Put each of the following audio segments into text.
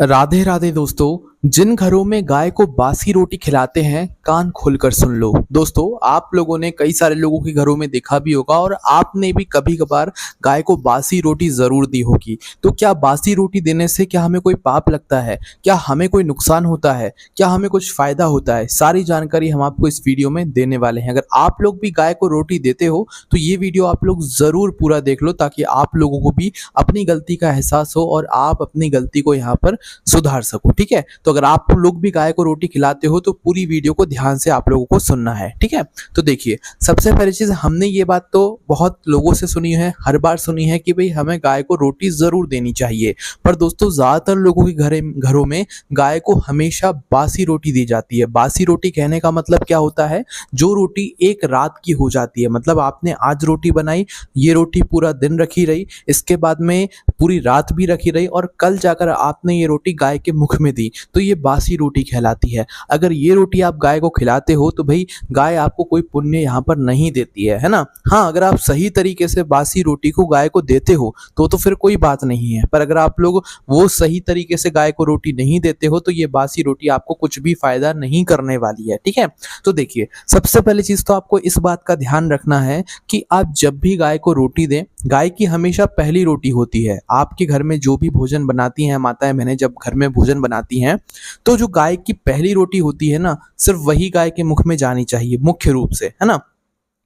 राधे राधे दोस्तों। जिन घरों में गाय को बासी रोटी खिलाते हैं कान खोलकर सुन लो। दोस्तों, आप लोगों ने कई सारे लोगों के घरों में देखा भी होगा और आपने भी कभी कभार गाय को बासी रोटी जरूर दी होगी। तो क्या बासी रोटी देने से क्या हमें कोई पाप लगता है? क्या हमें कोई नुकसान होता है? क्या हमें कुछ फायदा होता है? सारी जानकारी हम आपको इस वीडियो में देने वाले हैं। अगर आप लोग भी गाय को रोटी देते हो तो ये वीडियो आप लोग जरूर पूरा देख लो, ताकि आप लोगों को भी अपनी गलती का एहसास हो और आप अपनी गलती को यहाँ पर सुधार सको। ठीक है, तो अगर आप लोग भी गाय को रोटी खिलाते हो तो पूरी वीडियो को ध्यान से आप लोगों को सुनना है। ठीक है, तो देखिए, सबसे पहली चीज, हमने ये बात तो बहुत लोगों से सुनी है, हर बार सुनी है कि भाई हमें गाय को रोटी जरूर देनी चाहिए। पर दोस्तों, ज्यादातर लोगों के घरों में गाय को हमेशा बासी रोटी दी जाती है। बासी रोटी कहने का मतलब क्या होता है? जो रोटी एक रात की हो जाती है, मतलब आपने आज रोटी बनाई, ये रोटी पूरा दिन रखी रही, इसके बाद में पूरी रात भी रखी रही और कल जाकर आपने ये रोटी गाय के मुख में दी, तो ये बासी रोटी कहलाती है। अगर ये रोटी आप गाय को खिलाते हो तो भाई गाय आपको कोई पुण्य यहाँ पर नहीं देती है ना। हाँ, अगर आप सही तरीके से बासी रोटी को गाय को देते हो तो फिर कोई बात नहीं है। पर अगर आप लोग वो सही तरीके से गाय को रोटी नहीं देते हो तो ये बासी रोटी आपको कुछ भी फायदा नहीं करने वाली है। ठीक है, तो देखिए, सबसे पहली चीज तो आपको इस बात का ध्यान रखना है कि आप जब भी गाय को रोटी दें, गाय की हमेशा पहली रोटी होती है। आपके घर में जो भी भोजन बनाती हैं माताएं बहनें, जब घर में भोजन बनाती हैं तो जो गाय की पहली रोटी होती है ना, सिर्फ वही गाय के मुख में जानी चाहिए मुख्य रूप से, है ना।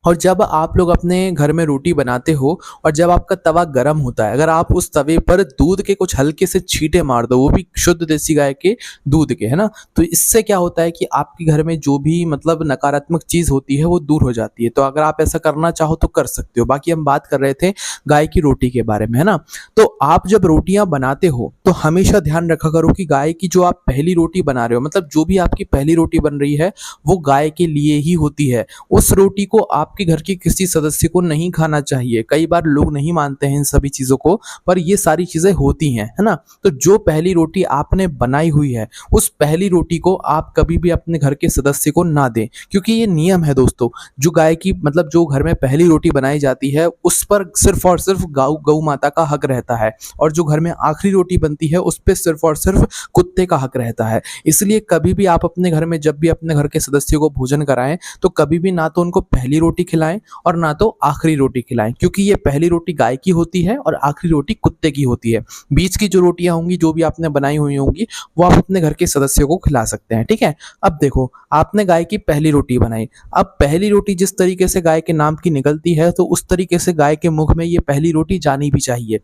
और जब आप लोग अपने घर में रोटी बनाते हो और जब आपका तवा गर्म होता है, अगर आप उस तवे पर दूध के कुछ हल्के से छींटे मार दो, वो भी शुद्ध देसी गाय के दूध के, है ना, तो इससे क्या होता है कि आपके घर में जो भी मतलब नकारात्मक चीज होती है वो दूर हो जाती है। तो अगर आप ऐसा करना चाहो तो कर सकते हो। बाकी हम बात कर रहे थे गाय की रोटी के बारे में, है ना। तो आप जब रोटियां बनाते हो तो हमेशा ध्यान रखा करो कि गाय की जो आप पहली रोटी बना रहे हो, मतलब जो भी आपकी पहली रोटी बन रही है वो गाय के लिए ही होती है। उस रोटी को आपके घर के किसी सदस्य को नहीं खाना चाहिए। कई बार लोग नहीं मानते हैं इन सभी चीजों को, पर ये सारी चीजें होती हैं, है ना। तो जो पहली रोटी आपने बनाई हुई है उस पहली रोटी को आप कभी भी अपने घर के सदस्य को ना दें, क्योंकि ये नियम है दोस्तों। जो गाय की मतलब जो घर में पहली रोटी बनाई जाती है उस पर सिर्फ और सिर्फ गौ माता का हक रहता है, और जो घर में आखिरी रोटी बनती है उस पर सिर्फ और सिर्फ कुत्ते का हक रहता है। इसलिए कभी भी आप अपने घर में जब भी अपने घर के सदस्यों को भोजन कराएं तो कभी भी ना तो उनको पहली रोटी खिलाएं और ना तो आखिरी रोटी खिलाएं, क्योंकि ये पहली रोटी गाय की होती है और आखिरी रोटी कुत्ते की होती है। बीच की जो रोटियां होंगी, जो भी आपने बनाई हुई होंगी, वो आप अपने घर के सदस्यों को खिला सकते हैं। ठीक है, अब देखो, आपने गाय की पहली रोटी बनाई। अब पहली रोटी जिस तरीके से गाय के नाम की निकलती है तो उस तरीके से गाय के मुख में ये पहली रोटी जानी भी चाहिए।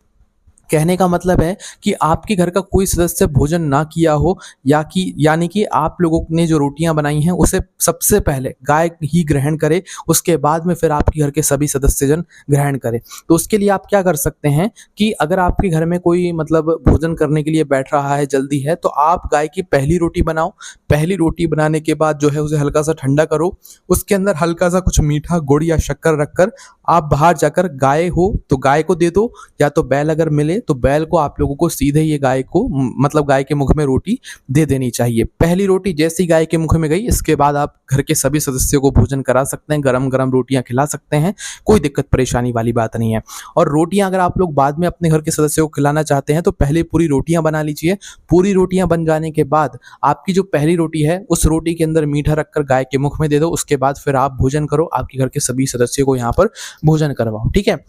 कहने का मतलब है कि आपके घर का कोई सदस्य भोजन ना किया हो, यानी कि आप लोगों ने जो रोटियां बनाई हैं उसे सबसे पहले गाय ही ग्रहण करे, उसके बाद में फिर आपके घर के सभी सदस्यजन ग्रहण करें। तो उसके लिए आप क्या कर सकते हैं कि अगर आपके घर में कोई मतलब भोजन करने के लिए बैठ रहा है, जल्दी है, तो आप गाय की पहली रोटी बनाओ। पहली रोटी बनाने के बाद जो है उसे हल्का सा ठंडा करो, उसके अंदर हल्का सा कुछ मीठा गुड़ या शक्कर रखकर आप बाहर जाकर, गाय हो तो गाय को दे दो, या तो बैल अगर मिले तो बैल को आप लोगों को सीधे ये गाय को मतलब गाय के मुख में रोटी दे देनी चाहिए। पहली रोटी जैसी गाय के मुख में गई, इसके बाद आप घर के सभी सदस्यों को भोजन करा सकते हैं, गरम गरम रोटियां खिला सकते हैं, कोई दिक्कत परेशानी वाली बात नहीं है। और रोटियां अगर आप लोग बाद में अपने घर के सदस्यों को खिलाना चाहते हैं तो पहले पूरी रोटियां बना लीजिए। पूरी रोटियां बन जाने के बाद आपकी जो पहली रोटी है उस रोटी के अंदर मीठा रखकर गाय के मुख में दे दो, उसके बाद फिर आप भोजन करो, आपके घर के सभी सदस्यों को यहाँ पर भोजन करवाओ। ठीक है,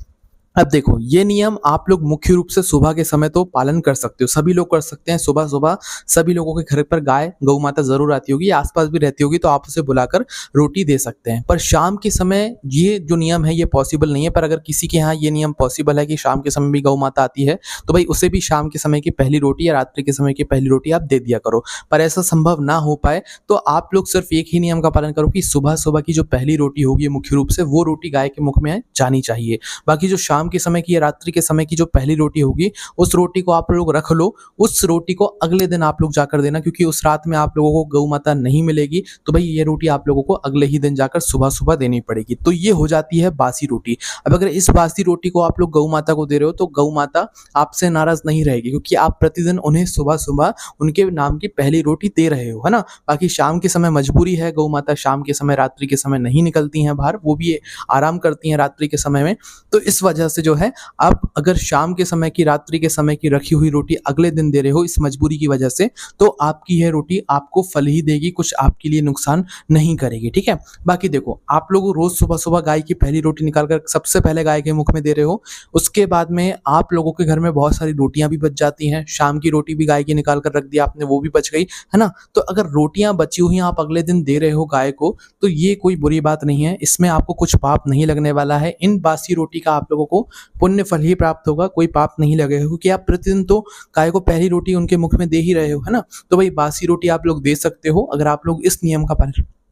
अब देखो, ये नियम आप लोग मुख्य रूप से सुबह के समय तो पालन कर सकते हो, सभी लोग कर सकते हैं। सुबह सुबह सभी लोगों के घर पर गाय गौ माता जरूर आती होगी, आसपास भी रहती होगी, तो आप उसे बुलाकर रोटी दे सकते हैं। पर शाम के समय ये जो नियम है ये पॉसिबल नहीं है। पर अगर किसी के यहाँ ये नियम पॉसिबल है कि शाम के समय भी गौ माता आती है तो भाई उसे भी शाम के समय की पहली रोटी या रात्रि के समय की पहली रोटी आप दे दिया करो। पर ऐसा संभव ना हो पाए तो आप लोग सिर्फ एक ही नियम का पालन करो कि सुबह सुबह की जो पहली रोटी होगी मुख्य रूप से वो रोटी गाय के मुख में जानी चाहिए। बाकी जो शाम के समय की या रात्रि के समय की जो पहली रोटी होगी उस रोटी को आप लोग रख लो, उस रोटी को अगले दिन आप लोग जाकर देना, क्योंकि उस रात में आप लोगों को गौ माता नहीं मिलेगी, तो भाई ये रोटी आप लोगों को अगले ही दिन जाकर सुबह सुबह देनी पड़ेगी। तो ये हो जाती है बासी रोटी। अब अगर इस बासी रोटी को आप लोग गौ माता को दे रहे हो तो गौ माता आपसे नाराज नहीं रहेगी, क्योंकि आप प्रतिदिन उन्हें सुबह सुबह उनके नाम की पहली रोटी दे रहे हो, है ना। बाकी शाम के समय मजबूरी है, गौ माता शाम के समय रात्रि के समय नहीं निकलती हैं बाहर, वो भी आराम करती हैं रात्रि के समय में, तो इस वजह से जो है आप अगर शाम के समय की, रात्रि के समय की रखी हुई रोटी अगले दिन दे रहे हो इस मजबूरी की वजह से, तो आपकी यह रोटी आपको फल ही देगी, कुछ आपके लिए नुकसान नहीं करेगी, ठीक है। बाकी देखो, आप लोग रोज सुबह सुबह गाय की पहली रोटी निकाल कर सबसे पहले गाय के मुख में दे रहे हो, उसके बाद में आप लोगों के घर में बहुत सारी रोटियां भी बच जाती हैं, शाम की रोटी भी गाय की निकाल कर रख दिया आपने, वो भी बच गई, है ना। तो अगर रोटियां बची हुई आप अगले दिन दे रहे हो गाय को, तो ये कोई बुरी बात नहीं है, इसमें आपको कुछ पाप नहीं लगने वाला है। इन बासी रोटी का आप लोगों को पुण्य फल ही प्राप्त होगा, कोई पाप नहीं लगेगा, क्योंकि आप प्रतिदिन तो गाय को पहली रोटी उनके मुख में दे ही रहे हो, है ना। तो भाई बासी रोटी आप लोग दे सकते हो अगर आप लोग इस नियम का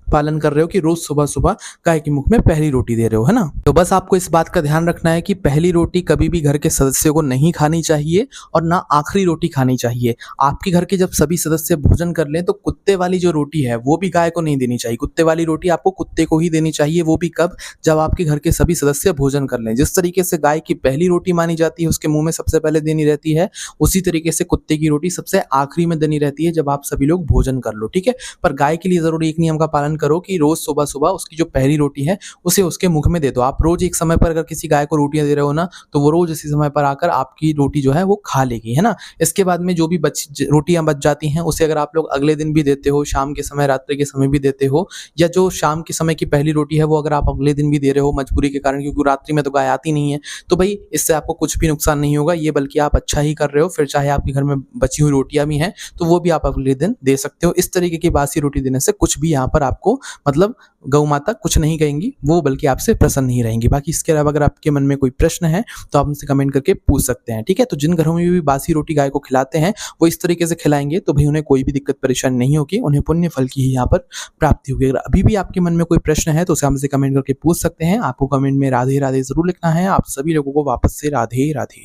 पालन कर रहे हो कि रोज सुबह सुबह गाय के मुख में पहली रोटी दे रहे हो, है ना। तो बस आपको इस बात का ध्यान रखना है कि पहली रोटी कभी भी घर के सदस्यों को नहीं खानी चाहिए और ना आखिरी रोटी खानी चाहिए। आपके घर के जब सभी सदस्य भोजन कर लें तो कुत्ते वाली जो रोटी है वो भी गाय को नहीं देनी चाहिए। कुत्ते वाली रोटी आपको कुत्ते को ही देनी चाहिए, वो भी कब, जब आपके घर के सभी सदस्य भोजन कर लें। जिस तरीके से गाय की पहली रोटी मानी जाती है उसके मुंह में सबसे पहले देनी रहती है, उसी तरीके से कुत्ते की रोटी सबसे आखिरी में देनी रहती है जब आप सभी लोग भोजन कर लो, ठीक है। पर गाय के लिए जरूर एक नियम का पालन करो कि रोज सुबह सुबह उसकी जो पहली रोटी है उसे उसके मुख में दे दो। आप रोज एक समय पर अगर किसी गाय को रोटियां दे रहे हो ना, तो वो रोज इसी समय पर आकर आपकी रोटी जो है वो खा लेगी, है ना। इसके बाद में जो भी रोटियां बच जाती हैं उसे अगर आप लोग अगले दिन भी देते हो, शाम के समय, रात्रि के समय भी देते हो, या जो शाम के समय की पहली रोटी है वो अगर आप अगले दिन भी दे रहे हो मजबूरी के कारण, क्योंकि रात्रि में तो गाय आती नहीं है, तो भाई इससे आपको कुछ भी नुकसान नहीं होगा, ये बल्कि आप अच्छा ही कर रहे हो। फिर चाहे आपके घर में बची हुई रोटियां भी हैं तो वो भी आप अगले दिन दे सकते हो। इस तरीके की बासी रोटी देने से कुछ भी यहाँ पर आपको, मतलब गौ माता कुछ नहीं कहेंगी, वो बल्कि आपसे प्रसन्न ही रहेंगी। बाकी इसके अलावा अगर आपके मन में कोई प्रश्न है तो आप हमसे कमेंट करके पूछ सकते हैं, ठीक है। तो जिन घरों में भी बासी रोटी गाय को खिलाते हैं वो इस तरीके से खिलाएंगे तो भाई उन्हें कोई भी दिक्कत परेशानी नहीं होगी, उन्हें पुण्य फल की ही यहाँ पर प्राप्ति होगी। अगर अभी भी आपके मन में कोई प्रश्न है तो उसे हमसे कमेंट करके पूछ सकते हैं। आपको कमेंट में राधे राधे जरूर लिखना है। आप सभी लोगों को वापस से राधे राधे।